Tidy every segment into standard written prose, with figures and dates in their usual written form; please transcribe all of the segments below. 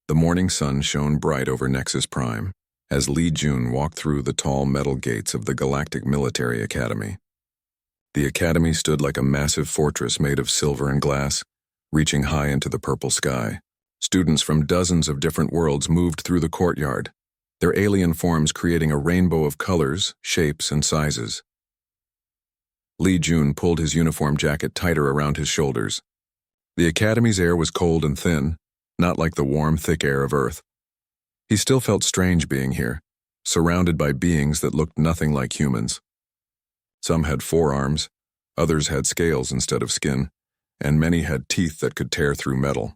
The morning sun shone bright over Nexus Prime as Li Jun walked through the tall metal gates of the Galactic Military Academy. The academy stood like a massive fortress made of silver and glass, reaching high into the purple sky. Students from dozens of different worlds moved through the courtyard, their alien forms creating a rainbow of colors, shapes, and sizes. Li Jun pulled his uniform jacket tighter around his shoulders. The academy's air was cold and thin, not like the warm, thick air of Earth. He still felt strange being here, surrounded by beings that looked nothing like humans. Some had forearms, others had scales instead of skin, and many had teeth that could tear through metal.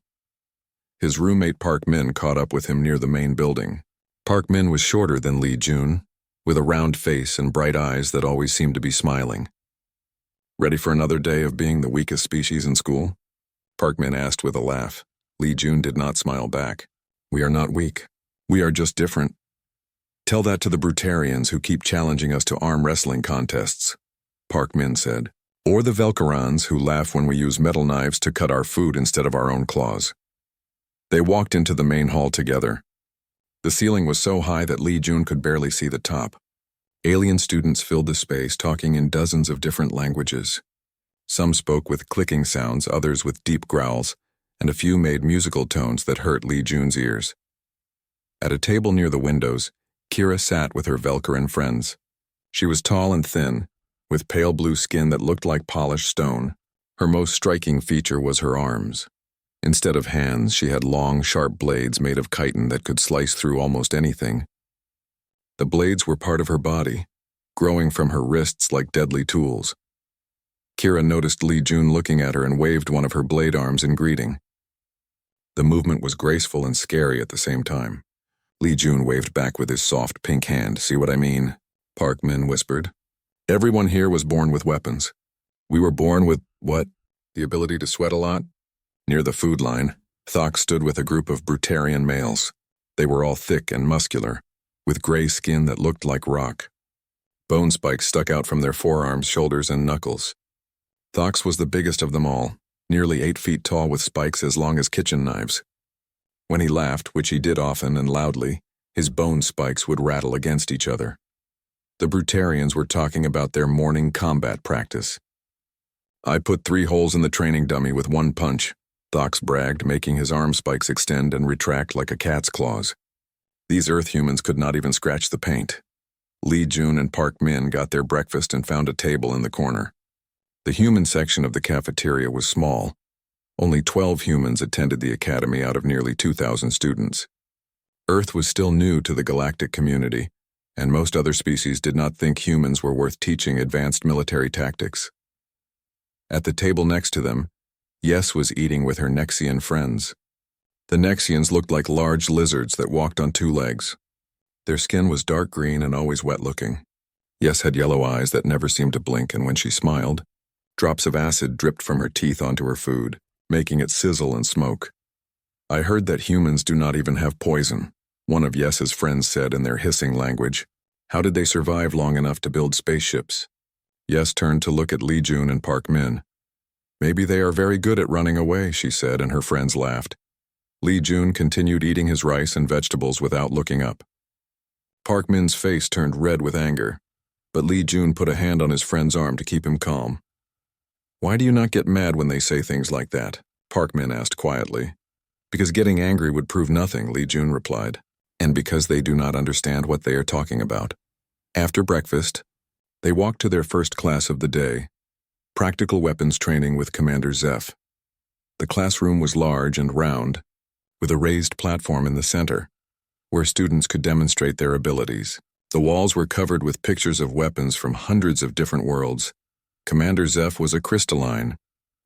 His roommate Park Min caught up with him near the main building. Park Min was shorter than Li Jun, with a round face and bright eyes that always seemed to be smiling. "Ready for another day of being the weakest species in school?" Park Min asked with a laugh. Li Jun did not smile back. "We are not weak. We are just different. Tell that to the Brutarians who keep challenging us to arm wrestling contests," Park Min said. "Or the Velkarans who laugh when we use metal knives to cut our food instead of our own claws." They walked into the main hall together. The ceiling was so high that Li Jun could barely see the top. Alien students filled the space, talking in dozens of different languages. Some spoke with clicking sounds, others with deep growls, and a few made musical tones that hurt Li Jun's ears. At a table near the windows, Kira sat with her Velkaran friends. She was tall and thin, with pale blue skin that looked like polished stone. Her most striking feature was her arms. Instead of hands, she had long, sharp blades made of chitin that could slice through almost anything. The blades were part of her body, growing from her wrists like deadly tools. Kira noticed Li Jun looking at her and waved one of her blade arms in greeting. The movement was graceful and scary at the same time. Li Jun waved back with his soft pink hand. "See what I mean?" Park Min whispered. "Everyone here was born with weapons. We were born with, what? The ability to sweat a lot?" Near the food line, Thok stood with a group of Brutarian males. They were all thick and muscular, with gray skin that looked like rock. Bone spikes stuck out from their forearms, shoulders, and knuckles. Thok's was the biggest of them all, nearly 8 feet tall with spikes as long as kitchen knives. When he laughed, which he did often and loudly, his bone spikes would rattle against each other. The Brutarians were talking about their morning combat practice. "I put 3 holes in the training dummy with 1 punch," Thox bragged, making his arm spikes extend and retract like a cat's claws. These Earth humans could not even scratch the paint. Li Jun and Park Min got their breakfast and found a table in the corner. The human section of the cafeteria was small. Only 12 humans attended the academy out of nearly 2,000 students. Earth was still new to the galactic community, and most other species did not think humans were worth teaching advanced military tactics. At the table next to them, Yes was eating with her Nexian friends. The Nexians looked like large lizards that walked on 2 legs. Their skin was dark green and always wet-looking. Yes had yellow eyes that never seemed to blink, and when she smiled, drops of acid dripped from her teeth onto her food, making it sizzle and smoke. "I heard that humans do not even have poison," one of Yes's friends said in their hissing language. "How did they survive long enough to build spaceships?" Yes turned to look at Li Jun and Park Min. "Maybe they are very good at running away," she said, and her friends laughed. Li Jun continued eating his rice and vegetables without looking up. Park Min's face turned red with anger, but Li Jun put a hand on his friend's arm to keep him calm. "Why do you not get mad when they say things like that?" Park Min asked quietly. "Because getting angry would prove nothing," Li Jun replied, "and because they do not understand what they are talking about." After breakfast, they walked to their first class of the day, practical weapons training with Commander Zeph. The classroom was large and round, with a raised platform in the center, where students could demonstrate their abilities. The walls were covered with pictures of weapons from hundreds of different worlds. Commander Zeph was a crystalline,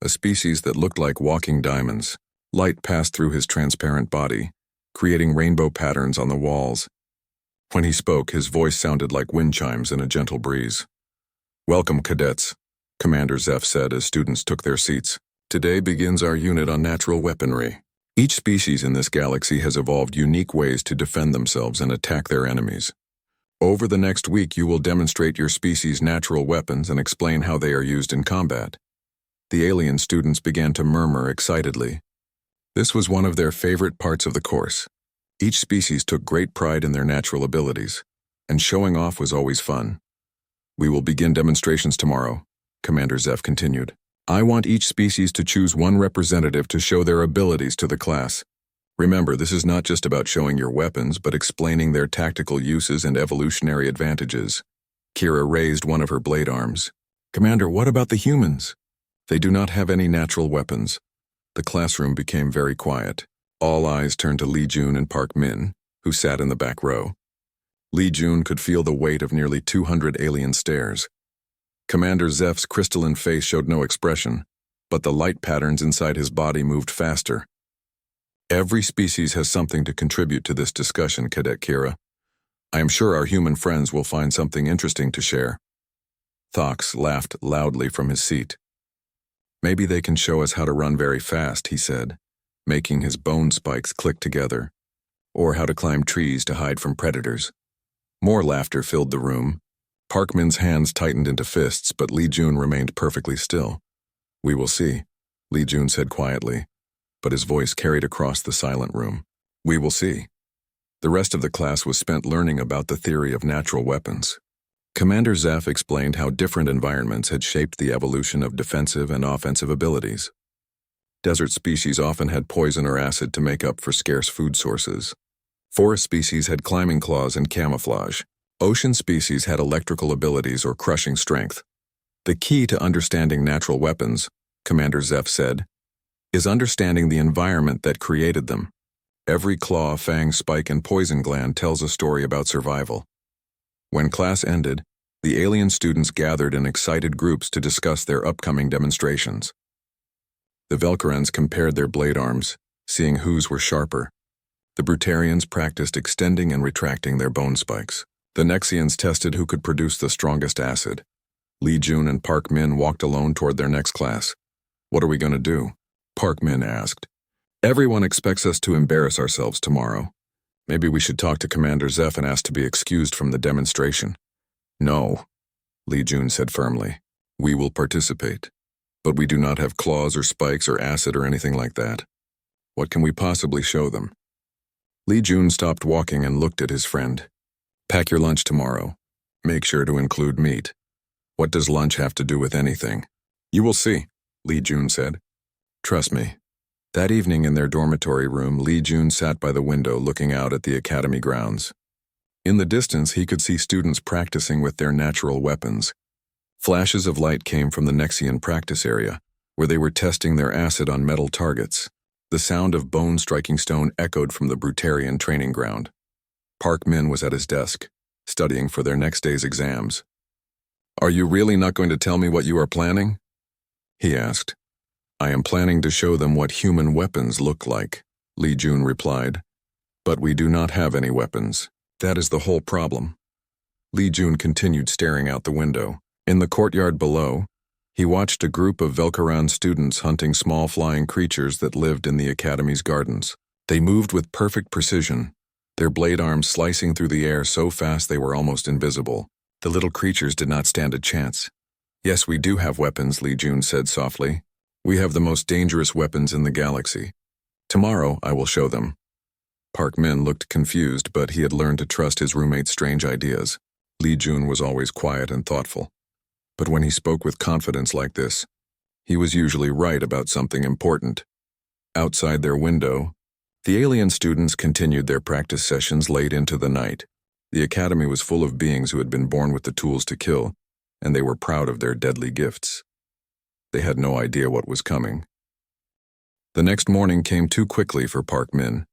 a species that looked like walking diamonds. Light passed through his transparent body, creating rainbow patterns on the walls. When he spoke, his voice sounded like wind chimes in a gentle breeze. "Welcome, cadets," Commander Zeph said as students took their seats. "Today begins our unit on natural weaponry. Each species in this galaxy has evolved unique ways to defend themselves and attack their enemies. Over the next week, you will demonstrate your species' natural weapons and explain how they are used in combat." The alien students began to murmur excitedly. This was one of their favorite parts of the course. Each species took great pride in their natural abilities, and showing off was always fun. We will begin demonstrations tomorrow, Commander Zeph continued. I want each species to choose one representative to show their abilities to the class. Remember, this is not just about showing your weapons, but explaining their tactical uses and evolutionary advantages. Kira raised one of her blade arms. Commander, what about the humans? They do not have any natural weapons. The classroom became very quiet. All eyes turned to Li Jun and Park Min, who sat in the back row. Li Jun could feel the weight of nearly 200 alien stares. Commander Zeph's crystalline face showed no expression, but the light patterns inside his body moved faster. Every species has something to contribute to this discussion, Cadet Kira. I am sure our human friends will find something interesting to share. Thox laughed loudly from his seat. Maybe they can show us how to run very fast, he said, making his bone spikes click together, or how to climb trees to hide from predators. More laughter filled the room. Parkman's hands tightened into fists, but Li Jun remained perfectly still. We will see, Li Jun said quietly, but his voice carried across the silent room. We will see. The rest of the class was spent learning about the theory of natural weapons. Commander Zeph explained how different environments had shaped the evolution of defensive and offensive abilities. Desert species often had poison or acid to make up for scarce food sources. Forest species had climbing claws and camouflage. Ocean species had electrical abilities or crushing strength. The key to understanding natural weapons, Commander Zeph said, is understanding the environment that created them. Every claw, fang, spike, and poison gland tells a story about survival. When class ended, the alien students gathered in excited groups to discuss their upcoming demonstrations. The Velkarans compared their blade arms, seeing whose were sharper. The Brutarians practiced extending and retracting their bone spikes. The Nexians tested who could produce the strongest acid. Li Jun and Park Min walked alone toward their next class. What are we going to do? Park Min asked. Everyone expects us to embarrass ourselves tomorrow. Maybe we should talk to Commander Zeph and ask to be excused from the demonstration. No, Li Jun said firmly. We will participate. But we do not have claws or spikes or acid or anything like that. What can we possibly show them? Li Jun stopped walking and looked at his friend. Pack your lunch tomorrow. Make sure to include meat. What does lunch have to do with anything? You will see, Li Jun said. Trust me. That evening in their dormitory room, Li Jun sat by the window looking out at the academy grounds. In the distance, he could see students practicing with their natural weapons. Flashes of light came from the Nexian practice area, where they were testing their acid on metal targets. The sound of bone striking stone echoed from the Brutarian training ground. Park Min was at his desk, studying for their next day's exams. Are you really not going to tell me what you are planning? He asked. I am planning to show them what human weapons look like, Li Jun replied. But we do not have any weapons. That is the whole problem. Li Jun continued staring out the window. In the courtyard below, he watched a group of Velkaran students hunting small flying creatures that lived in the academy's gardens. They moved with perfect precision, their blade arms slicing through the air so fast they were almost invisible. The little creatures did not stand a chance. Yes, we do have weapons, Li Jun said softly. We have the most dangerous weapons in the galaxy. Tomorrow, I will show them. Park Min looked confused, but he had learned to trust his roommate's strange ideas. Li Jun was always quiet and thoughtful. But when he spoke with confidence like this, he was usually right about something important. Outside their window, the alien students continued their practice sessions late into the night. The academy was full of beings who had been born with the tools to kill, and they were proud of their deadly gifts. They had no idea what was coming. The next morning came too quickly for Park Min.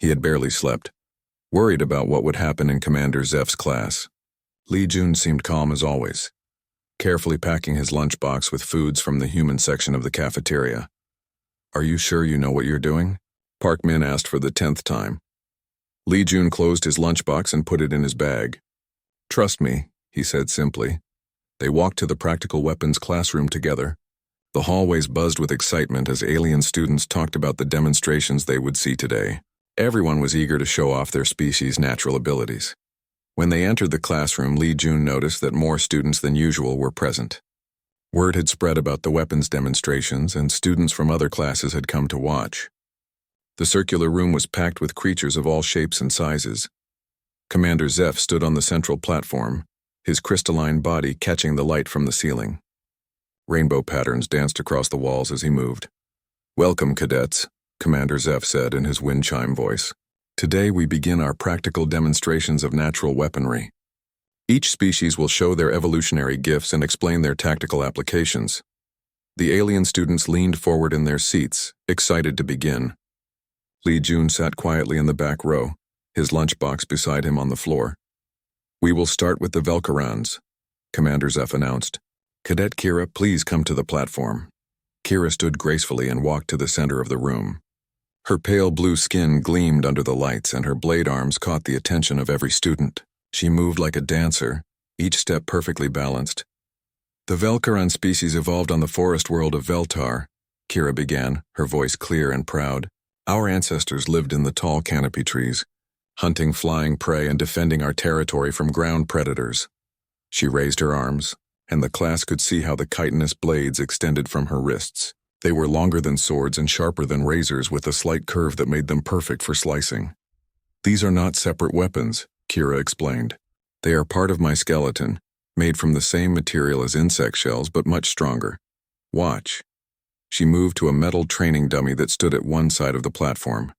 He had barely slept, worried about what would happen in Commander Zeph's class. Li Jun seemed calm as always, carefully packing his lunchbox with foods from the human section of the cafeteria. Are you sure you know what you're doing? Park Min asked for the 10th time. Li Jun closed his lunchbox and put it in his bag. Trust me, he said simply. They walked to the practical weapons classroom together. The hallways buzzed with excitement as alien students talked about the demonstrations they would see today. Everyone was eager to show off their species' natural abilities. When they entered the classroom, Li Jun noticed that more students than usual were present. Word had spread about the weapons demonstrations, and students from other classes had come to watch. The circular room was packed with creatures of all shapes and sizes. Commander Zeph stood on the central platform, his crystalline body catching the light from the ceiling. Rainbow patterns danced across the walls as he moved. "Welcome, cadets," Commander Zeph said in his wind chime voice. "Today we begin our practical demonstrations of natural weaponry. Each species will show their evolutionary gifts and explain their tactical applications." The alien students leaned forward in their seats, excited to begin. Li Jun sat quietly in the back row, his lunchbox beside him on the floor. "We will start with the Velkarans," Commander Zeph announced. "Cadet Kira, please come to the platform." Kira stood gracefully and walked to the center of the room. Her pale blue skin gleamed under the lights and her blade arms caught the attention of every student. She moved like a dancer, each step perfectly balanced. "The Velkaran species evolved on the forest world of Veltar," Kira began, her voice clear and proud. "Our ancestors lived in the tall canopy trees, hunting flying prey and defending our territory from ground predators." She raised her arms, and the class could see how the chitinous blades extended from her wrists. They were longer than swords and sharper than razors with a slight curve that made them perfect for slicing. "These are not separate weapons," Kira explained. "They are part of my skeleton, made from the same material as insect shells but much stronger. Watch." She moved to a metal training dummy that stood at one side of the platform.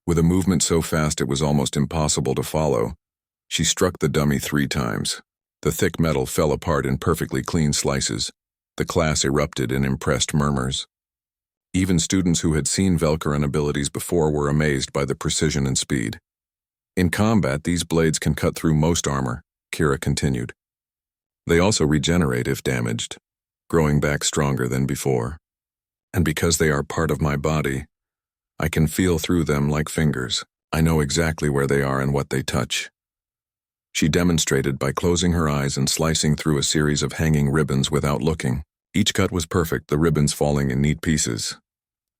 With a movement so fast it was almost impossible to follow, she struck the dummy 3 times. The thick metal fell apart in perfectly clean slices. The class erupted in impressed murmurs. Even students who had seen Velkaran abilities before were amazed by the precision and speed. "In combat, these blades can cut through most armor," Kira continued. "They also regenerate if damaged, growing back stronger than before. And because they are part of my body, I can feel through them like fingers. I know exactly where they are and what they touch." She demonstrated by closing her eyes and slicing through a series of hanging ribbons without looking. Each cut was perfect, the ribbons falling in neat pieces.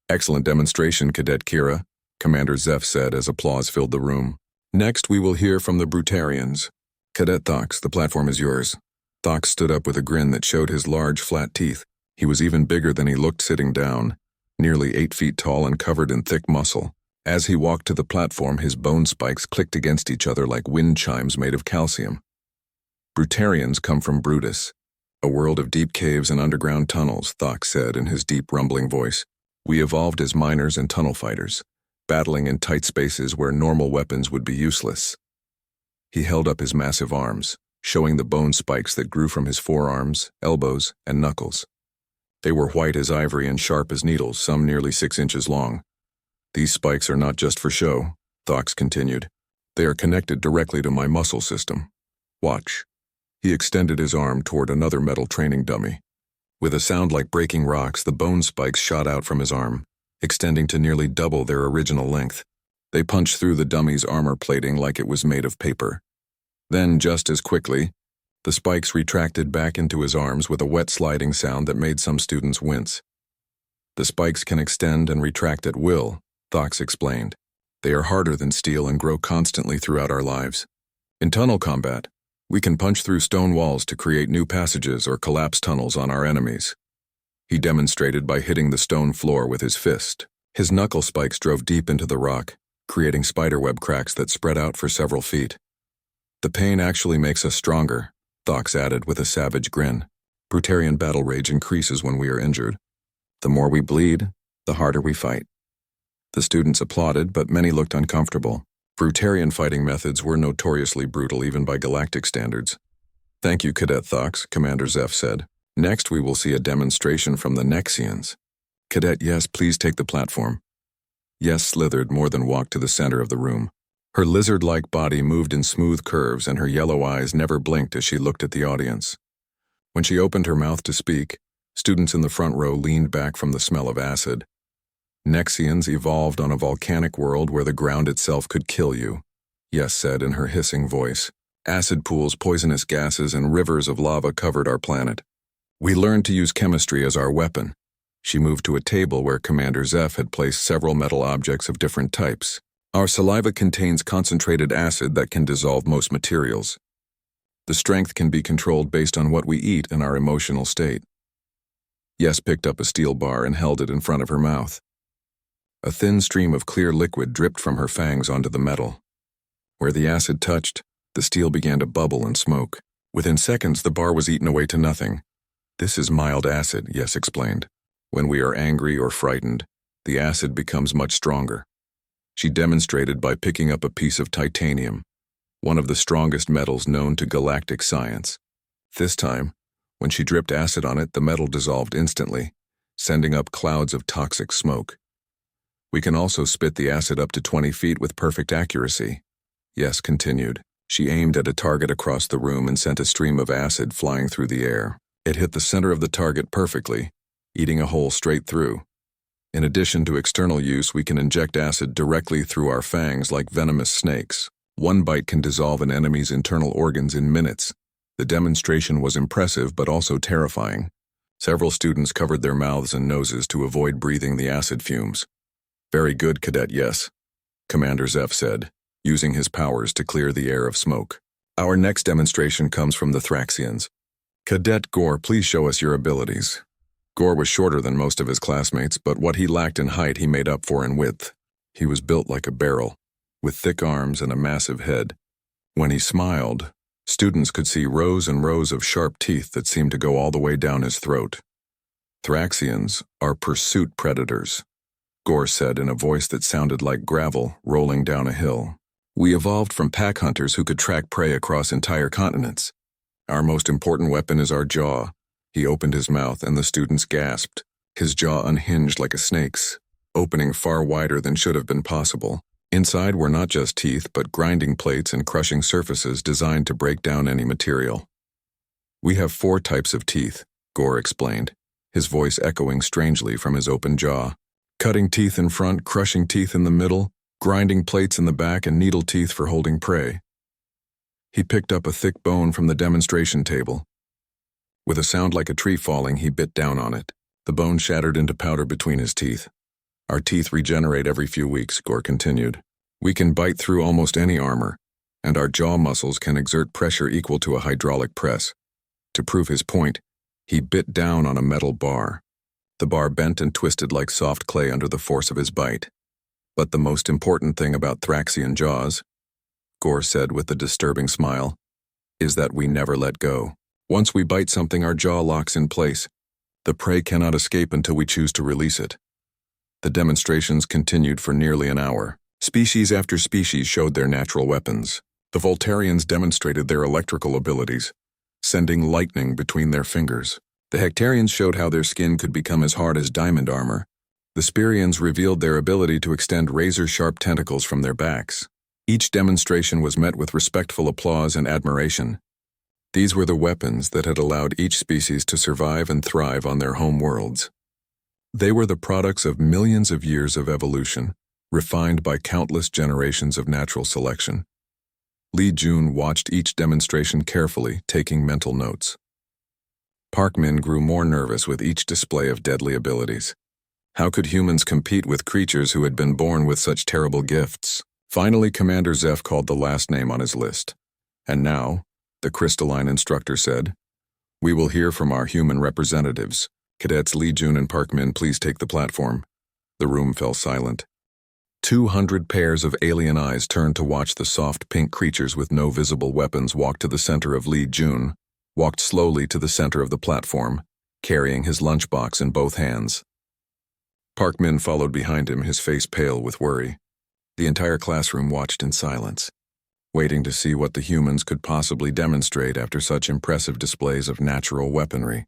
"Excellent demonstration, Cadet Kira," Commander Zeph said as applause filled the room. "Next, we will hear from the Brutarians. Cadet Thox, the platform is yours." Thox stood up with a grin that showed his large, flat teeth. He was even bigger than he looked sitting down, nearly 8 feet tall and covered in thick muscle. As he walked to the platform, his bone spikes clicked against each other like wind chimes made of calcium. "Brutarians come from Brutus, a world of deep caves and underground tunnels," Thox said in his deep, rumbling voice. "We evolved as miners and tunnel fighters, battling in tight spaces where normal weapons would be useless." He held up his massive arms, showing the bone spikes that grew from his forearms, elbows, and knuckles. They were white as ivory and sharp as needles, some nearly 6 inches long. "These spikes are not just for show," Thox continued. "They are connected directly to my muscle system. Watch." He extended his arm toward another metal training dummy. With a sound like breaking rocks, the bone spikes shot out from his arm, extending to nearly double their original length. They punched through the dummy's armor plating like it was made of paper. Then, just as quickly, the spikes retracted back into his arms with a wet sliding sound that made some students wince. "The spikes can extend and retract at will," Thox explained. "They are harder than steel and grow constantly throughout our lives. In tunnel combat, we can punch through stone walls to create new passages or collapse tunnels on our enemies." He demonstrated by hitting the stone floor with his fist. His knuckle spikes drove deep into the rock, creating spiderweb cracks that spread out for several feet. "The pain actually makes us stronger," Thox added with a savage grin. "Brutarian battle rage increases when we are injured. The more we bleed, the harder we fight." The students applauded, but many looked uncomfortable. Brutarian fighting methods were notoriously brutal even by galactic standards. "Thank you, Cadet Thox," Commander Zeph said. "Next we will see a demonstration from the Nexians." "Cadet Yes, please take the platform." Yes slithered more than walked to the center of the room. Her lizard-like body moved in smooth curves and her yellow eyes never blinked as she looked at the audience. When she opened her mouth to speak, students in the front row leaned back from the smell of acid. "Nexians evolved on a volcanic world where the ground itself could kill you," Yes said in her hissing voice. "Acid pools, poisonous gases, and rivers of lava covered our planet. We learned to use chemistry as our weapon." She moved to a table where Commander Zeph had placed several metal objects of different types. "Our saliva contains concentrated acid that can dissolve most materials. The strength can be controlled based on what we eat and our emotional state." Yes picked up a steel bar and held it in front of her mouth. A thin stream of clear liquid dripped from her fangs onto the metal. Where the acid touched, the steel began to bubble and smoke. Within seconds, the bar was eaten away to nothing. This is mild acid, Yes explained. When we are angry or frightened, the acid becomes much stronger. She demonstrated by picking up a piece of titanium, one of the strongest metals known to galactic science. This time, when she dripped acid on it, the metal dissolved instantly, sending up clouds of toxic smoke. We can also spit the acid up to 20 feet with perfect accuracy. Yes continued. She aimed at a target across the room and sent a stream of acid flying through the air. It hit the center of the target perfectly, eating a hole straight through. In addition to external use, we can inject acid directly through our fangs like venomous snakes. One bite can dissolve an enemy's internal organs in minutes. The demonstration was impressive but also terrifying. Several students covered their mouths and noses to avoid breathing the acid fumes. Very good, Cadet Yes, Commander Zeph said, using his powers to clear the air of smoke. Our next demonstration comes from the Thraxians. Cadet Gore, please show us your abilities. Gore was shorter than most of his classmates, but what he lacked in height he made up for in width. He was built like a barrel, with thick arms and a massive head. When he smiled, students could see rows and rows of sharp teeth that seemed to go all the way down his throat. Thraxians are pursuit predators, Gore said in a voice that sounded like gravel rolling down a hill. We evolved from pack hunters who could track prey across entire continents. Our most important weapon is our jaw. He opened his mouth and the students gasped. His jaw unhinged like a snake's, opening far wider than should have been possible. Inside were not just teeth, but grinding plates and crushing surfaces designed to break down any material. We have 4 types of teeth, Gore explained, his voice echoing strangely from his open jaw. Cutting teeth in front, crushing teeth in the middle, grinding plates in the back, and needle teeth for holding prey. He picked up a thick bone from the demonstration table. With a sound like a tree falling, he bit down on it. The bone shattered into powder between his teeth. Our teeth regenerate every few weeks, Gore continued. We can bite through almost any armor, and our jaw muscles can exert pressure equal to a hydraulic press. To prove his point, he bit down on a metal bar. The bar bent and twisted like soft clay under the force of his bite. But the most important thing about Thraxian jaws, Gore said with a disturbing smile, is that we never let go. Once we bite something, our jaw locks in place. The prey cannot escape until we choose to release it. The demonstrations continued for nearly an hour. Species after species showed their natural weapons. The Voltarians demonstrated their electrical abilities, sending lightning between their fingers. The Hectarians showed how their skin could become as hard as diamond armor. The Spirians revealed their ability to extend razor-sharp tentacles from their backs. Each demonstration was met with respectful applause and admiration. These were the weapons that had allowed each species to survive and thrive on their home worlds. They were the products of millions of years of evolution, refined by countless generations of natural selection. Li Jun watched each demonstration carefully, taking mental notes. Park Min grew more nervous with each display of deadly abilities. How could humans compete with creatures who had been born with such terrible gifts? Finally, Commander Zeph called the last name on his list. And now, the crystalline instructor said, we will hear from our human representatives. Cadets Li Jun and Park Min, please take the platform. The room fell silent. 200 pairs of alien eyes turned to watch the soft pink creatures with no visible weapons walk to the center of Li Jun, walked slowly to the center of the platform, carrying his lunchbox in both hands. Park Min followed behind him, his face pale with worry. The entire classroom watched in silence, waiting to see what the humans could possibly demonstrate after such impressive displays of natural weaponry.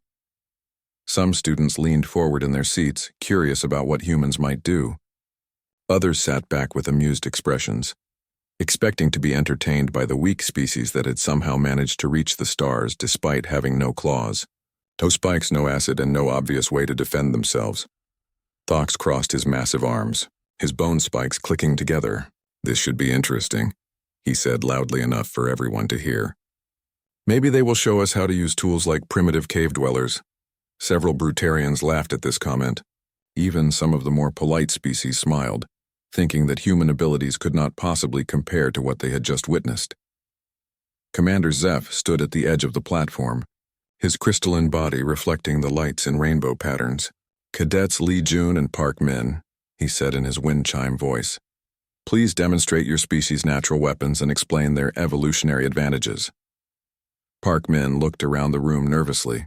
Some students leaned forward in their seats, curious about what humans might do. Others sat back with amused expressions, expecting to be entertained by the weak species that had somehow managed to reach the stars despite having no claws. No spikes, no acid, and no obvious way to defend themselves. Thox crossed his massive arms, his bone spikes clicking together. This should be interesting, he said loudly enough for everyone to hear. Maybe they will show us how to use tools like primitive cave dwellers. Several Brutarians laughed at this comment. Even some of the more polite species smiled, thinking that human abilities could not possibly compare to what they had just witnessed. Commander Zeph stood at the edge of the platform, his crystalline body reflecting the lights in rainbow patterns. Cadets Li Jun and Park Min, he said in his wind chime voice. Please demonstrate your species' natural weapons and explain their evolutionary advantages. Park Min looked around the room nervously.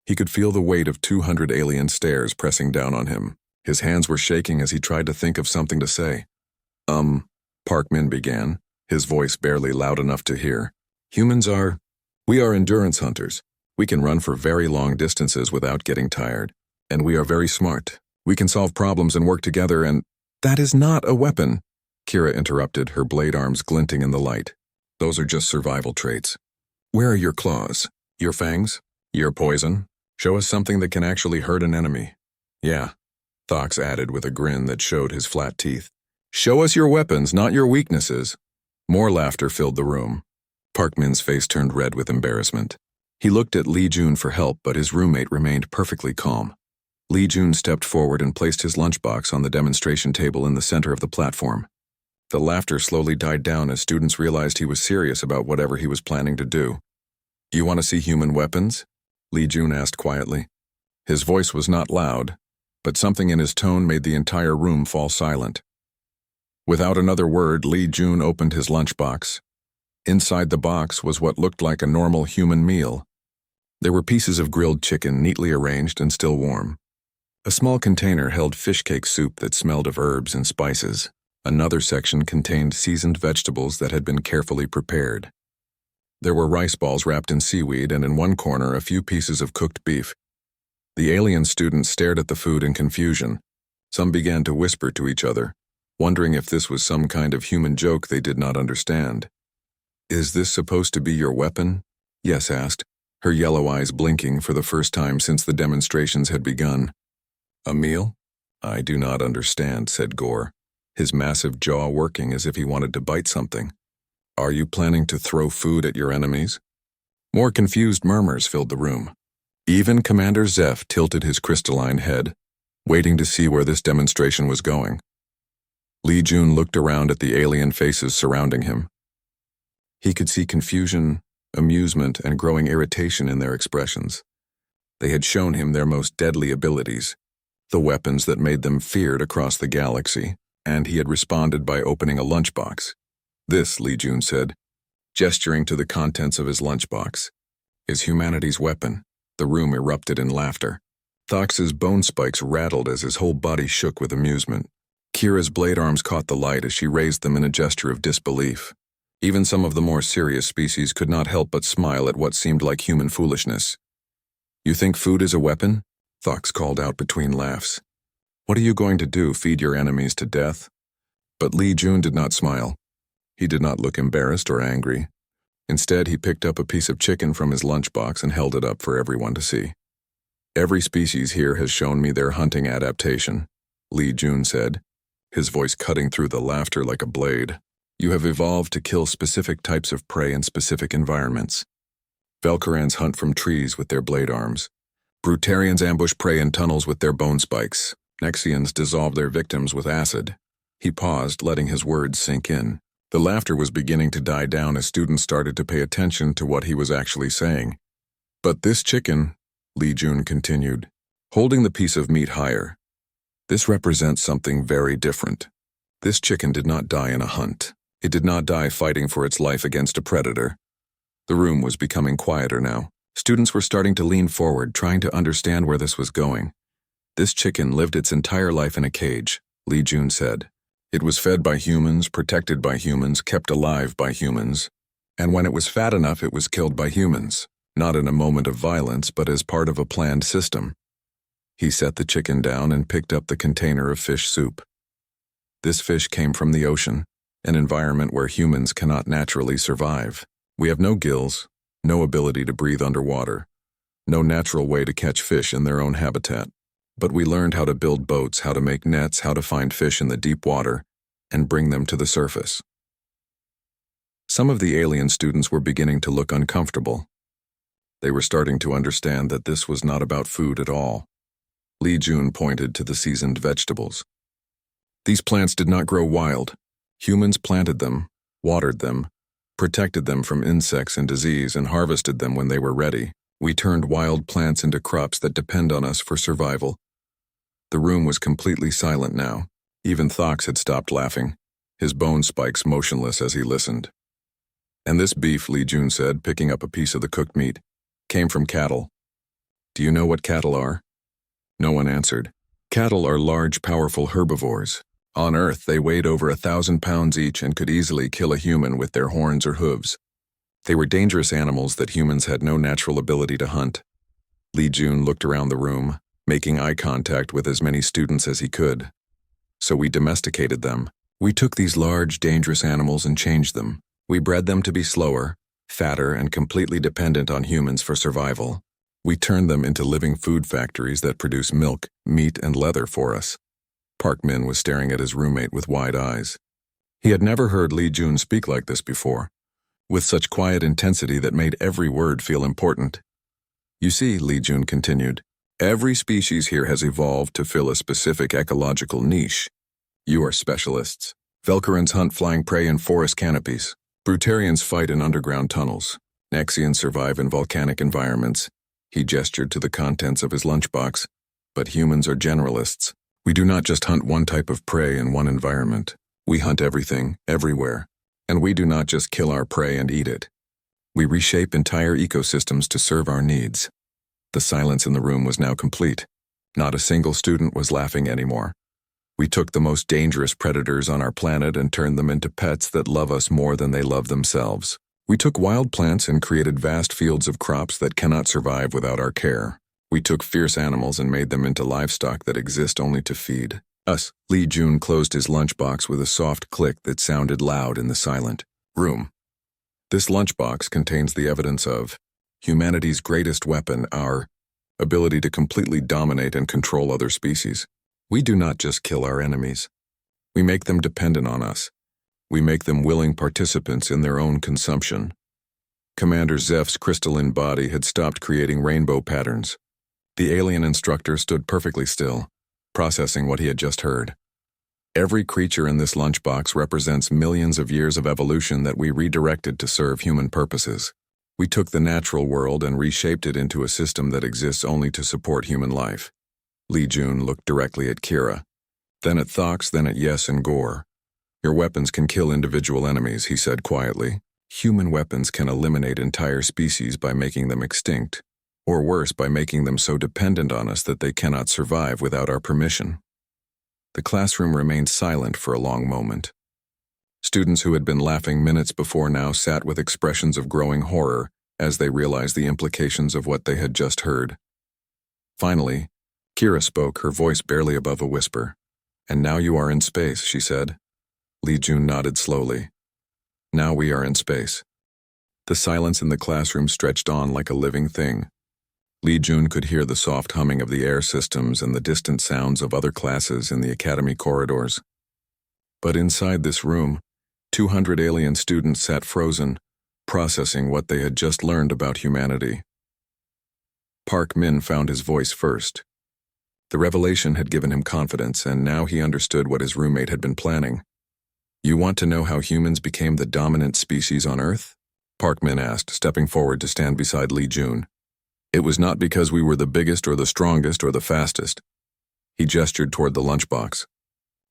He could feel the weight of 200 alien stares pressing down on him. His hands were shaking as he tried to think of something to say. Park Min began, his voice barely loud enough to hear. We are endurance hunters. We can run for very long distances without getting tired. And we are very smart. We can solve problems and work together and— That is not a weapon, Kira interrupted, her blade arms glinting in the light. Those are just survival traits. Where are your claws? Your fangs? Your poison? Show us something that can actually hurt an enemy. Yeah, Thox added with a grin that showed his flat teeth. Show us your weapons, not your weaknesses. More laughter filled the room. Park Min's face turned red with embarrassment. He looked at Li Jun for help, but his roommate remained perfectly calm. Li Jun stepped forward and placed his lunchbox on the demonstration table in the center of the platform. The laughter slowly died down as students realized he was serious about whatever he was planning to do. You want to see human weapons? Li Jun asked quietly. His voice was not loud, but something in his tone made the entire room fall silent. Without another word, Li Jun opened his lunchbox. Inside the box was what looked like a normal human meal. There were pieces of grilled chicken neatly arranged and still warm. A small container held fish cake soup that smelled of herbs and spices. Another section contained seasoned vegetables that had been carefully prepared. There were rice balls wrapped in seaweed and in one corner a few pieces of cooked beef. The alien students stared at the food in confusion. Some began to whisper to each other, wondering if this was some kind of human joke they did not understand. Is this supposed to be your weapon? Yes asked, her yellow eyes blinking for the first time since the demonstrations had begun. A meal? I do not understand, said Gore, his massive jaw working as if he wanted to bite something. Are you planning to throw food at your enemies? More confused murmurs filled the room. Even Commander Zeph tilted his crystalline head, waiting to see where this demonstration was going. Li Jun looked around at the alien faces surrounding him. He could see confusion, amusement, and growing irritation in their expressions. They had shown him their most deadly abilities, the weapons that made them feared across the galaxy, and he had responded by opening a lunchbox. This, Li Jun said, gesturing to the contents of his lunchbox, is humanity's weapon. The room erupted in laughter. Thox's bone spikes rattled as his whole body shook with amusement. Kira's blade arms caught the light as she raised them in a gesture of disbelief. Even some of the more serious species could not help but smile at what seemed like human foolishness. You think food is a weapon? Thox called out between laughs. What are you going to do, feed your enemies to death? But Li Jun did not smile. He did not look embarrassed or angry. Instead, he picked up a piece of chicken from his lunchbox and held it up for everyone to see. Every species here has shown me their hunting adaptation, Li Jun said, his voice cutting through the laughter like a blade. You have evolved to kill specific types of prey in specific environments. Velkarans hunt from trees with their blade arms. Brutarians ambush prey in tunnels with their bone spikes. Nexians dissolve their victims with acid. He paused, letting his words sink in. The laughter was beginning to die down as students started to pay attention to what he was actually saying. But this chicken, Li Jun continued, holding the piece of meat higher, this represents something very different. This chicken did not die in a hunt. It did not die fighting for its life against a predator. The room was becoming quieter now. Students were starting to lean forward, trying to understand where this was going. This chicken lived its entire life in a cage, Li Jun said. It was fed by humans, protected by humans, kept alive by humans. And when it was fat enough, it was killed by humans, not in a moment of violence, but as part of a planned system. He set the chicken down and picked up the container of fish soup. This fish came from the ocean, an environment where humans cannot naturally survive. We have no gills, no ability to breathe underwater, no natural way to catch fish in their own habitat. But we learned how to build boats, how to make nets, how to find fish in the deep water, and bring them to the surface. Some of the alien students were beginning to look uncomfortable. They were starting to understand that this was not about food at all. Li Jun pointed to the seasoned vegetables. These plants did not grow wild. Humans planted them, watered them, protected them from insects and disease, and harvested them when they were ready. We turned wild plants into crops that depend on us for survival. The room was completely silent now. Even Thox had stopped laughing, his bone spikes motionless as he listened. And this beef, Li Jun said, picking up a piece of the cooked meat, came from cattle. Do you know what cattle are? No one answered. Cattle are large, powerful herbivores. On Earth, they weighed over 1,000 pounds each and could easily kill a human with their horns or hooves. They were dangerous animals that humans had no natural ability to hunt. Li Jun looked around the room, making eye contact with as many students as he could. So we domesticated them. We took these large, dangerous animals and changed them. We bred them to be slower, fatter, and completely dependent on humans for survival. We turned them into living food factories that produce milk, meat, and leather for us. Park Min was staring at his roommate with wide eyes. He had never heard Li Jun speak like this before, with such quiet intensity that made every word feel important. You see, Li Jun continued, every species here has evolved to fill a specific ecological niche. You are specialists. Velkarans hunt flying prey in forest canopies. Brutarians fight in underground tunnels. Nexians survive in volcanic environments. He gestured to the contents of his lunchbox. But humans are generalists. We do not just hunt one type of prey in one environment. We hunt everything, everywhere. And we do not just kill our prey and eat it. We reshape entire ecosystems to serve our needs. The silence in the room was now complete. Not a single student was laughing anymore. We took the most dangerous predators on our planet and turned them into pets that love us more than they love themselves. We took wild plants and created vast fields of crops that cannot survive without our care. We took fierce animals and made them into livestock that exist only to feed us. Li Jun closed his lunchbox with a soft click that sounded loud in the silent room. This lunchbox contains the evidence of humanity's greatest weapon, our ability to completely dominate and control other species. We do not just kill our enemies. We make them dependent on us. We make them willing participants in their own consumption. Commander Zeph's crystalline body had stopped creating rainbow patterns. The alien instructor stood perfectly still, processing what he had just heard. Every creature in this lunchbox represents millions of years of evolution that we redirected to serve human purposes. We took the natural world and reshaped it into a system that exists only to support human life. Li Jun looked directly at Kira, then at Thox, then at Yes and Gore. Your weapons can kill individual enemies, he said quietly. Human weapons can eliminate entire species by making them extinct, or worse, by making them so dependent on us that they cannot survive without our permission. The classroom remained silent for a long moment. Students who had been laughing minutes before now sat with expressions of growing horror as they realized the implications of what they had just heard. Finally, Kira spoke, her voice barely above a whisper. And now you are in space, she said. Li Jun nodded slowly. Now we are in space. The silence in the classroom stretched on like a living thing. Li Jun could hear the soft humming of the air systems and the distant sounds of other classes in the academy corridors. But inside this room, 200 alien students sat frozen, processing what they had just learned about humanity. Park Min found his voice first. The revelation had given him confidence, and now he understood what his roommate had been planning. You want to know how humans became the dominant species on Earth? Park Min asked, stepping forward to stand beside Li Jun. It was not because we were the biggest or the strongest or the fastest. He gestured toward the lunchbox.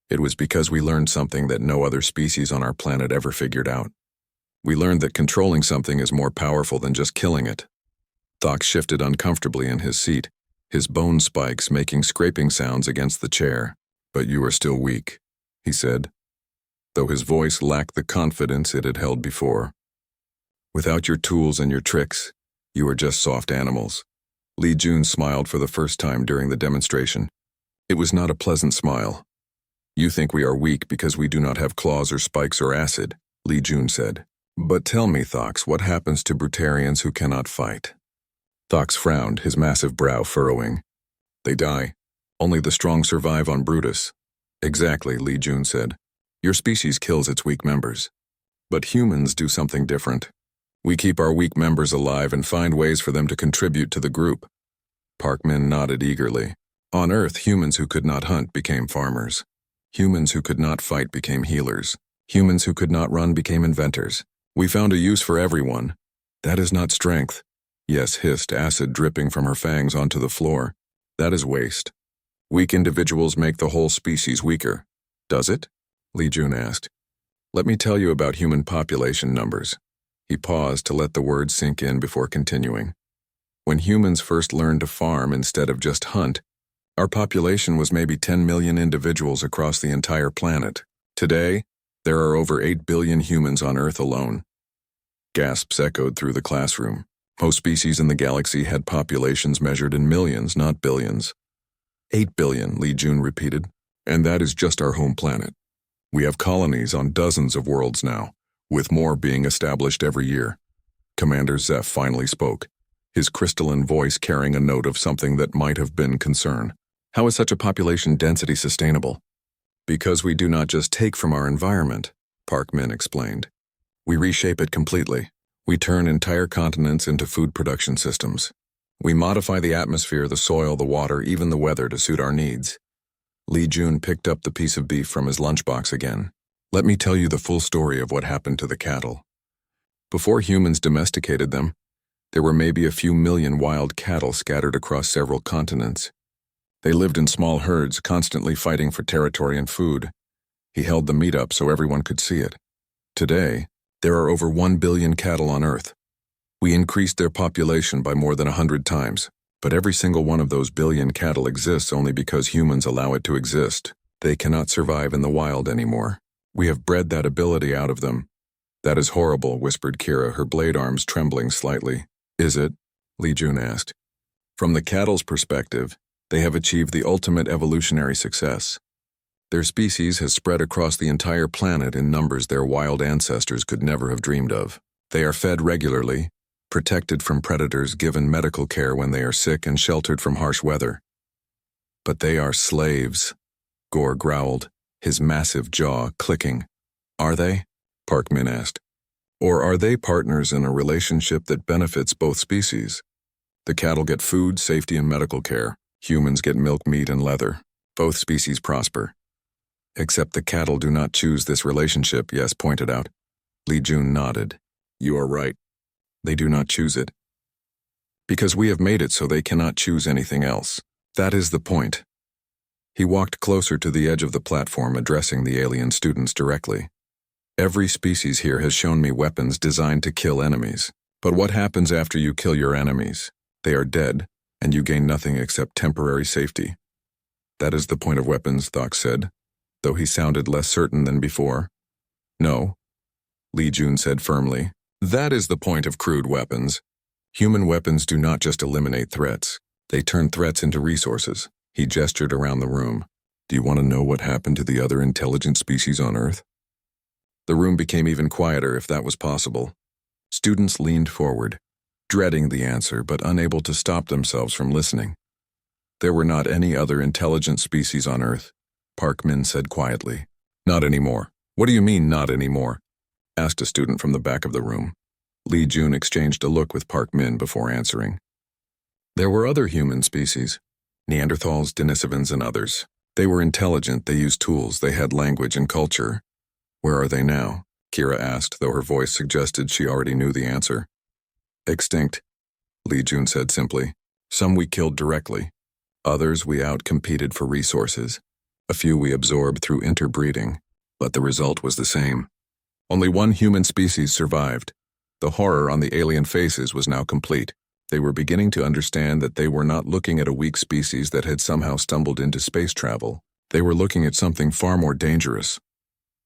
It was because we learned something that no other species on our planet ever figured out. We learned that controlling something is more powerful than just killing it. Thox shifted uncomfortably in his seat, his bone spikes making scraping sounds against the chair. But you are still weak, he said, though his voice lacked the confidence it had held before. Without your tools and your tricks, you are just soft animals. Li Jun smiled for the first time during the demonstration. It was not a pleasant smile. You think we are weak because we do not have claws or spikes or acid, Li Jun said. But tell me, Thox, what happens to brutarians who cannot fight? Thox frowned, his massive brow furrowing. They die. Only the strong survive on Brutus. Exactly, Li Jun said. Your species kills its weak members. But humans do something different. We keep our weak members alive and find ways for them to contribute to the group. Park Min nodded eagerly. On Earth, humans who could not hunt became farmers. Humans who could not fight became healers. Humans who could not run became inventors. We found a use for everyone. That is not strength. Yes hissed, acid dripping from her fangs onto the floor. That is waste. Weak individuals make the whole species weaker. Does it? Li Jun asked. Let me tell you about human population numbers. He paused to let the words sink in before continuing. When humans first learned to farm instead of just hunt, our population was maybe 10 million individuals across the entire planet. Today, there are over 8 billion humans on Earth alone. Gasps echoed through the classroom. Most species in the galaxy had populations measured in millions, not billions. 8 billion, Li Jun repeated. And that is just our home planet. We have colonies on dozens of worlds now, with more being established every year. Commander Zeph finally spoke, his crystalline voice carrying a note of something that might have been concern. How is such a population density sustainable? Because we do not just take from our environment, Park Min explained. We reshape it completely. We turn entire continents into food production systems. We modify the atmosphere, the soil, the water, even the weather to suit our needs. Li Jun picked up the piece of beef from his lunchbox again. Let me tell you the full story of what happened to the cattle. Before humans domesticated them, there were maybe a few million wild cattle scattered across several continents. They lived in small herds, constantly fighting for territory and food. He held the meat up so everyone could see it. Today, there are over 1 billion cattle on Earth. We increased their population by more than 100 times, but every single one of those billion cattle exists only because humans allow it to exist. They cannot survive in the wild anymore. We have bred that ability out of them. That is horrible, whispered Kira, her blade arms trembling slightly. Is it? Li Jun asked. From the cattle's perspective, they have achieved the ultimate evolutionary success. Their species has spread across the entire planet in numbers their wild ancestors could never have dreamed of. They are fed regularly, protected from predators, given medical care when they are sick, and sheltered from harsh weather. But they are slaves, Gore growled, his massive jaw clicking. Are they? Park Min asked. Or are they partners in a relationship that benefits both species? The cattle get food, safety, and medical care. Humans get milk, meat, and leather. Both species prosper. Except the cattle do not choose this relationship, Yes pointed out. Li Jun nodded. You are right. They do not choose it. Because we have made it so they cannot choose anything else. That is the point. He walked closer to the edge of the platform, addressing the alien students directly. Every species here has shown me weapons designed to kill enemies. But what happens after you kill your enemies? They are dead, and you gain nothing except temporary safety. That is the point of weapons, Thok said, though he sounded less certain than before. No, Li Jun said firmly. That is the point of crude weapons. Human weapons do not just eliminate threats. They turn threats into resources. He gestured around the room. Do you want to know what happened to the other intelligent species on Earth? The room became even quieter, if that was possible. Students leaned forward, dreading the answer but unable to stop themselves from listening. There were not any other intelligent species on Earth, Park Min said quietly. Not anymore. What do you mean, not anymore? Asked a student from the back of the room. Li Jun exchanged a look with Park Min before answering. There were other human species, Neanderthals, Denisovans, and others. They were intelligent, they used tools, they had language and culture. Where are they now? Kira asked, though her voice suggested she already knew the answer. Extinct, Li Jun said simply. Some we killed directly. Others we outcompeted for resources. A few we absorbed through interbreeding, but the result was the same. Only one human species survived. The horror on the alien faces was now complete. They were beginning to understand that they were not looking at a weak species that had somehow stumbled into space travel. They were looking at something far more dangerous.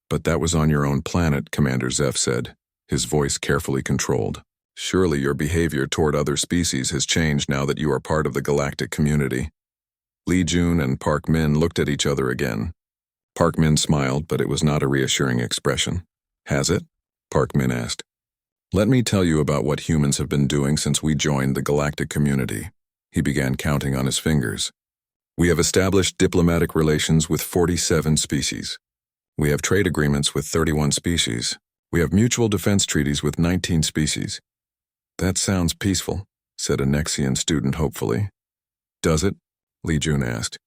But that was on your own planet, Commander Zeph said, his voice carefully controlled. Surely your behavior toward other species has changed now that you are part of the galactic community. Li Jun and Park Min looked at each other again. Park Min smiled, but it was not a reassuring expression. Has it? Park Min asked. Let me tell you about what humans have been doing since we joined the galactic community. He began counting on his fingers. We have established diplomatic relations with 47 species. We have trade agreements with 31 species. We have mutual defense treaties with 19 species. That sounds peaceful, said a Nexian student hopefully. Does it? Li Jun asked.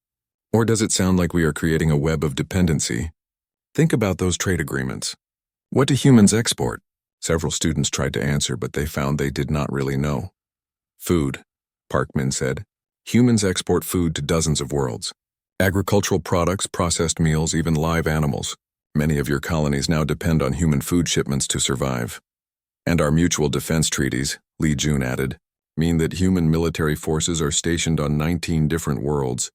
Or does it sound like we are creating a web of dependency? Think about those trade agreements. What do humans export? Several students tried to answer, but they found they did not really know. Food, Park Min said. Humans export food to dozens of worlds. Agricultural products, processed meals, even live animals. Many of your colonies now depend on human food shipments to survive. And our mutual defense treaties, Lee Jun added, mean that human military forces are stationed on 19 different worlds,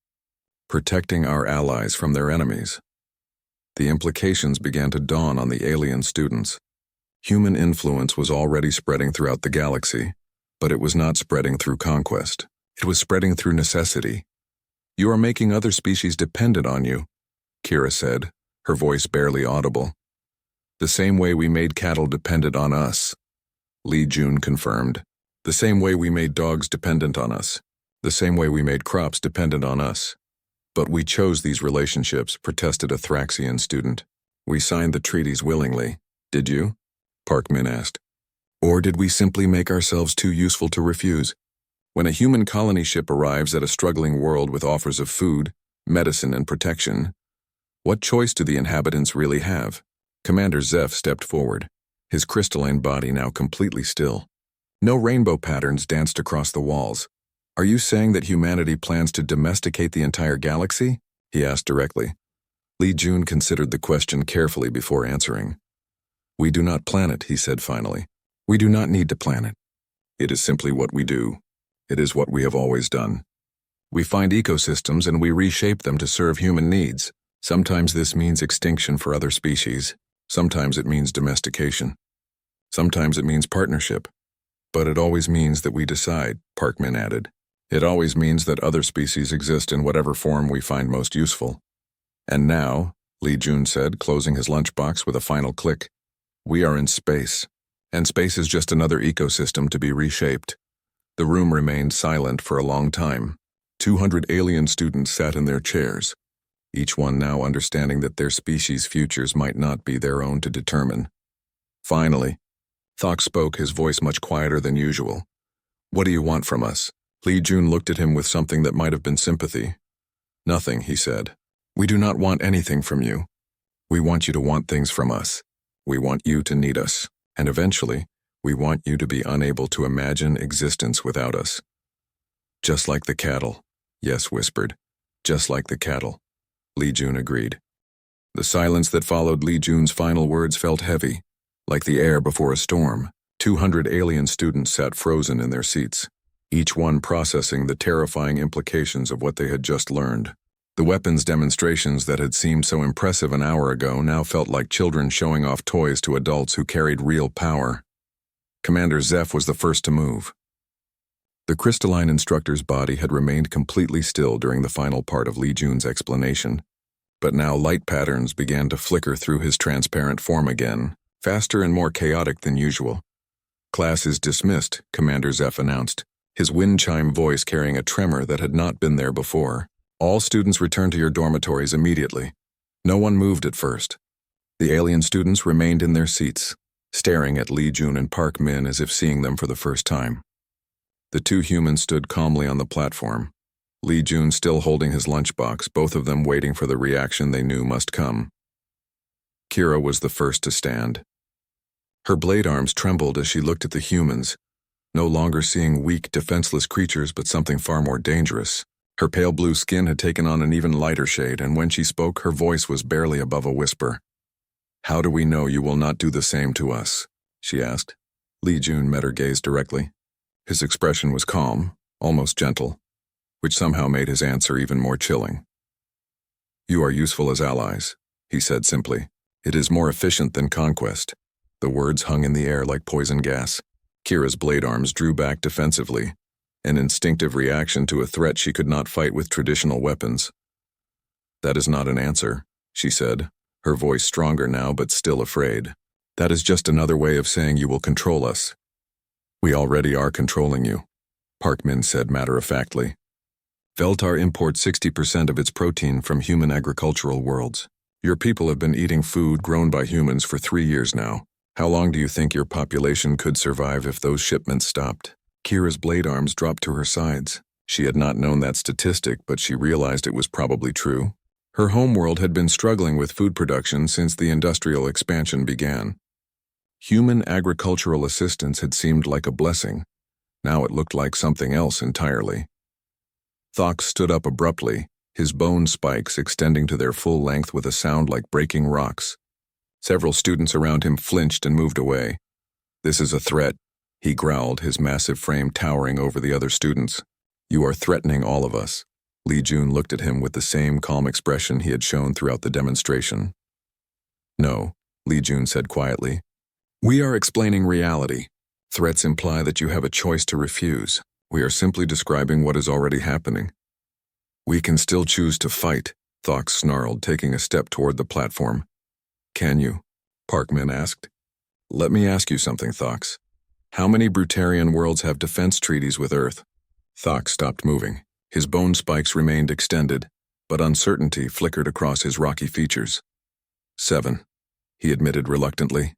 protecting our allies from their enemies. The implications began to dawn on the alien students. Human influence was already spreading throughout the galaxy, but it was not spreading through conquest. It was spreading through necessity. You are making other species dependent on you, Kira said, her voice barely audible. The same way we made cattle dependent on us, Lee Jun confirmed. The same way we made dogs dependent on us. The same way we made crops dependent on us. But we chose these relationships, protested a Thraxian student. We signed the treaties willingly. Did you? Park Min asked. Or did we simply make ourselves too useful to refuse? When a human colony ship arrives at a struggling world with offers of food, medicine, and protection, what choice do the inhabitants really have? Commander Zeph stepped forward, his crystalline body now completely still. No rainbow patterns danced across the walls. Are you saying that humanity plans to domesticate the entire galaxy? He asked directly. Lee Jun considered the question carefully before answering. We do not plan it, he said finally. We do not need to plan it. It is simply what we do. It is what we have always done. We find ecosystems and we reshape them to serve human needs. Sometimes this means extinction for other species. Sometimes it means domestication. Sometimes it means partnership. But it always means that we decide, Park Min added. It always means that other species exist in whatever form we find most useful. And now, Lee Jun said, closing his lunchbox with a final click, we are in space, and space is just another ecosystem to be reshaped. The room remained silent for a long time. 200 alien students sat in their chairs, each one now understanding that their species' futures might not be their own to determine. Finally, Thok spoke, his voice much quieter than usual. What do you want from us? Lee Jun looked at him with something that might have been sympathy. Nothing, he said. We do not want anything from you. We want you to want things from us. We want you to need us. And eventually, we want you to be unable to imagine existence without us. Just like the cattle. Yes, whispered. Just like the cattle. Lee Jun agreed. The silence that followed Lee Jun's final words felt heavy, like the air before a storm. 200 alien students sat frozen in their seats, each one processing the terrifying implications of what they had just learned. The weapons demonstrations that had seemed so impressive an hour ago now felt like children showing off toys to adults who carried real power. Commander Zeph was the first to move. The crystalline instructor's body had remained completely still during the final part of Lee Jun's explanation, but now light patterns began to flicker through his transparent form again, faster and more chaotic than usual. Class is dismissed, Commander Zeph announced, his wind chime voice carrying a tremor that had not been there before. All students return to your dormitories immediately. No one moved at first. The alien students remained in their seats, staring at Lee Jun and Park Min as if seeing them for the first time. The two humans stood calmly on the platform, Lee Jun still holding his lunchbox, both of them waiting for the reaction they knew must come. Kira was the first to stand. Her blade arms trembled as she looked at the humans, no longer seeing weak, defenseless creatures but something far more dangerous. Her pale blue skin had taken on an even lighter shade, and when she spoke, her voice was barely above a whisper. How do we know you will not do the same to us? She asked. Lee Jun met her gaze directly. His expression was calm, almost gentle, which somehow made his answer even more chilling. You are useful as allies, he said simply. It is more efficient than conquest. The words hung in the air like poison gas. Kira's blade arms drew back defensively, an instinctive reaction to a threat she could not fight with traditional weapons. That is not an answer, she said, her voice stronger now but still afraid. That is just another way of saying you will control us. We already are controlling you, Park Min said matter-of-factly. Veltar imports 60% of its protein from human agricultural worlds. Your people have been eating food grown by humans for 3 years now. How long do you think your population could survive if those shipments stopped? Kira's blade arms dropped to her sides. She had not known that statistic, but she realized it was probably true. Her homeworld had been struggling with food production since the industrial expansion began. Human agricultural assistance had seemed like a blessing. Now it looked like something else entirely. Thok stood up abruptly, his bone spikes extending to their full length with a sound like breaking rocks. Several students around him flinched and moved away. "This is a threat," he growled, his massive frame towering over the other students. "You are threatening all of us." Li Jun looked at him with the same calm expression he had shown throughout the demonstration. "No," Li Jun said quietly. "We are explaining reality. Threats imply that you have a choice to refuse. We are simply describing what is already happening." "We can still choose to fight," Thox snarled, taking a step toward the platform. "Can you?" Park Min asked. "Let me ask you something, Thox. How many Brutarian worlds have defense treaties with Earth?" Thox stopped moving. His bone spikes remained extended, but uncertainty flickered across his rocky features. 7, he admitted reluctantly.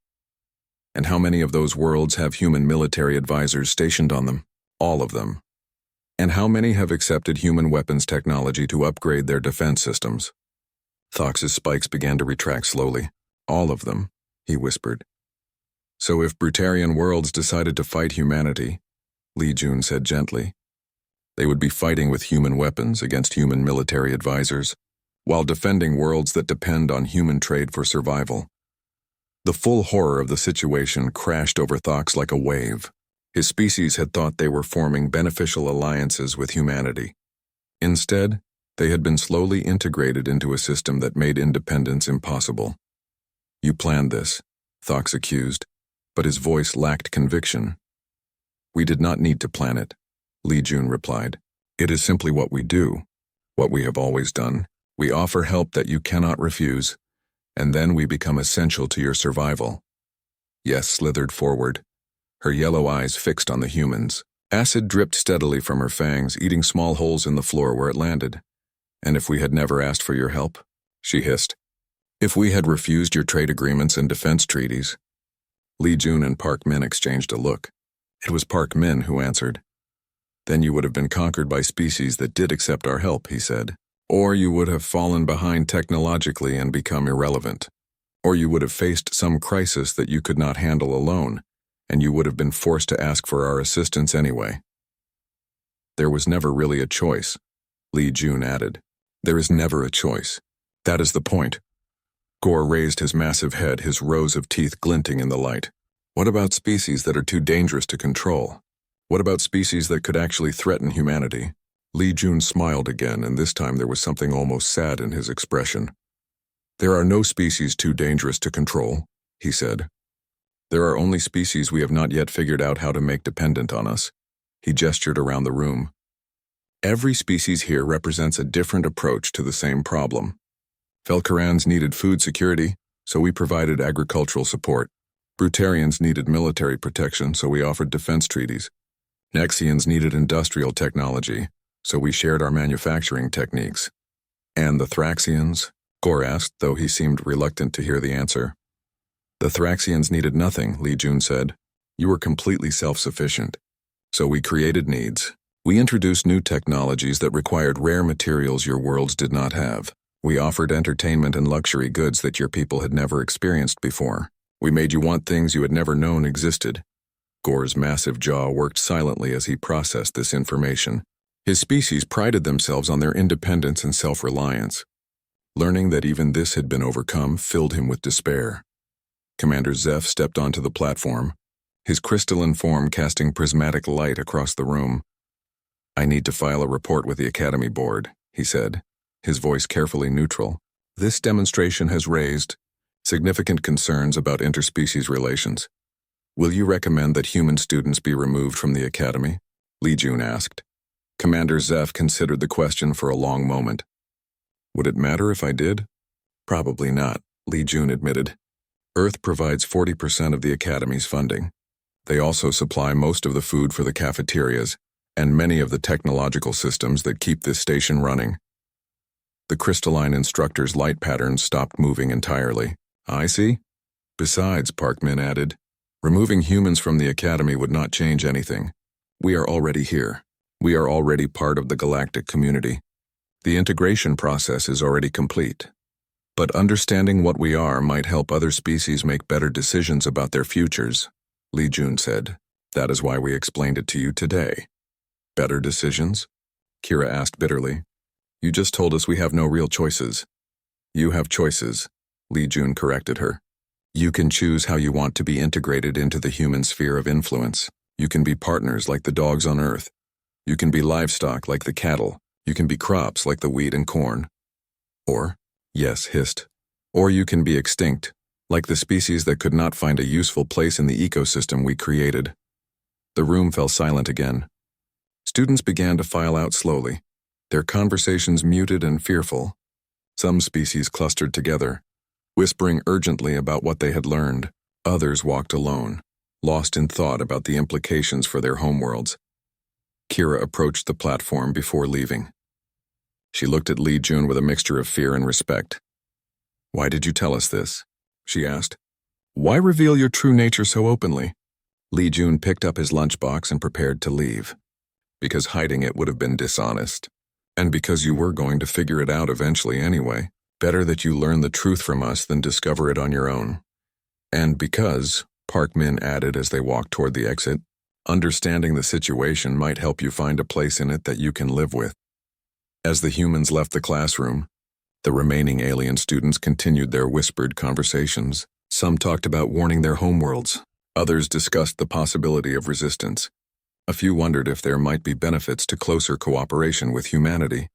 "And how many of those worlds have human military advisors stationed on them?" "All of them." "And how many have accepted human weapons technology to upgrade their defense systems?" Thox's spikes began to retract slowly. "All of them," he whispered. "So if Brutarian worlds decided to fight humanity," Li Jun said gently, "they would be fighting with human weapons against human military advisors, while defending worlds that depend on human trade for survival." The full horror of the situation crashed over Thox like a wave. His species had thought they were forming beneficial alliances with humanity. Instead, they had been slowly integrated into a system that made independence impossible. "You planned this," Thox accused, but his voice lacked conviction. "We did not need to plan it," Li Jun replied. "It is simply what we do, what we have always done. We offer help that you cannot refuse, and then we become essential to your survival." Yes slithered forward, her yellow eyes fixed on the humans. Acid dripped steadily from her fangs, eating small holes in the floor where it landed. "And if we had never asked for your help?" she hissed. "If we had refused your trade agreements and defense treaties?" Li Jun and Park Min exchanged a look. It was Park Min who answered. "Then you would have been conquered by species that did accept our help," he said. "Or you would have fallen behind technologically and become irrelevant. Or you would have faced some crisis that you could not handle alone, and you would have been forced to ask for our assistance anyway." "There was never really a choice," Li Jun added. "There is never a choice. That is the point." Gore raised his massive head, his rows of teeth glinting in the light. "What about species that are too dangerous to control? What about species that could actually threaten humanity?" Li Jun smiled again, and this time there was something almost sad in his expression. "There are no species too dangerous to control," he said. "There are only species we have not yet figured out how to make dependent on us." He gestured around the room. "Every species here represents a different approach to the same problem. Felkarans needed food security, so we provided agricultural support. Brutarians needed military protection, so we offered defense treaties. Nexians needed industrial technology, so we shared our manufacturing techniques." "And the Thraxians?" Gore asked, though he seemed reluctant to hear the answer. "The Thraxians needed nothing," Li Jun said. "You were completely self-sufficient. So we created needs. We introduced new technologies that required rare materials your worlds did not have. We offered entertainment and luxury goods that your people had never experienced before. We made you want things you had never known existed." Gore's massive jaw worked silently as he processed this information. His species prided themselves on their independence and self-reliance. Learning that even this had been overcome filled him with despair. Commander Zeph stepped onto the platform, his crystalline form casting prismatic light across the room. "I need to file a report with the Academy Board," he said, his voice carefully neutral. "This demonstration has raised significant concerns about interspecies relations. Will you recommend that human students be removed from the Academy?" Li Jun asked. Commander Zeph considered the question for a long moment. "Would it matter if I did?" "Probably not," Li Jun admitted. "Earth provides 40% of the Academy's funding. They also supply most of the food for the cafeterias and many of the technological systems that keep this station running." The crystalline instructor's light patterns stopped moving entirely. "I see. Besides," Park Min added, "removing humans from the Academy would not change anything. We are already here. We are already part of the galactic community. The integration process is already complete. But understanding what we are might help other species make better decisions about their futures," Li Jun said. "That is why we explained it to you today." "Better decisions?" Kira asked bitterly. You just told us we have no real choices. You have choices, Li Jun corrected her. You can choose how you want to be integrated into the human sphere of influence. You can be partners like the dogs on Earth. You can be livestock like the cattle. You can be crops like the wheat and corn. Or, yes, hissed. Or you can be extinct, like the species that could not find a useful place in the ecosystem we created. The room fell silent again. Students began to file out slowly, their conversations muted and fearful. Some species clustered together, whispering urgently about what they had learned. Others walked alone, lost in thought about the implications for their homeworlds. Kira approached the platform before leaving. She looked at Li Jun with a mixture of fear and respect. "Why did you tell us this?" she asked. "Why reveal your true nature so openly?" Li Jun picked up his lunchbox and prepared to leave. "Because hiding it would have been dishonest. And because you were going to figure it out eventually anyway. Better that you learn the truth from us than discover it on your own. And because," Park Min added as they walked toward the exit, "understanding the situation might help you find a place in it that you can live with." As the humans left the classroom, the remaining alien students continued their whispered conversations. Some talked about warning their homeworlds. Others discussed the possibility of resistance. A few wondered if there might be benefits to closer cooperation with humanity.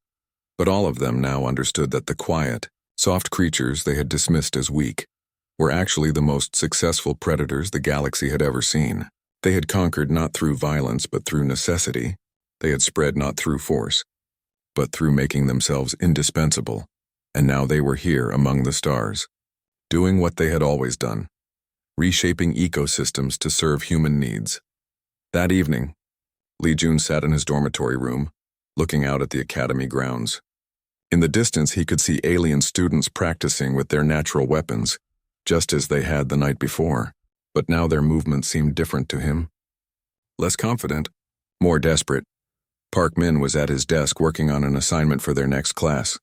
But all of them now understood that the quiet, soft creatures they had dismissed as weak were actually the most successful predators the galaxy had ever seen. They had conquered not through violence but through necessity. They had spread not through force, but through making themselves indispensable. And now they were here among the stars, doing what they had always done, reshaping ecosystems to serve human needs. That evening, Li Jun sat in his dormitory room, looking out at the academy grounds. In the distance, he could see alien students practicing with their natural weapons, just as they had the night before. But now their movements seemed different to him. Less confident, more desperate. Park Min was at his desk working on an assignment for their next class.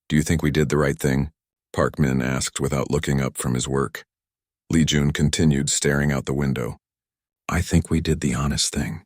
"Do you think we did the right thing?" Park Min asked without looking up from his work. Li Jun continued staring out the window. "I think we did the honest thing."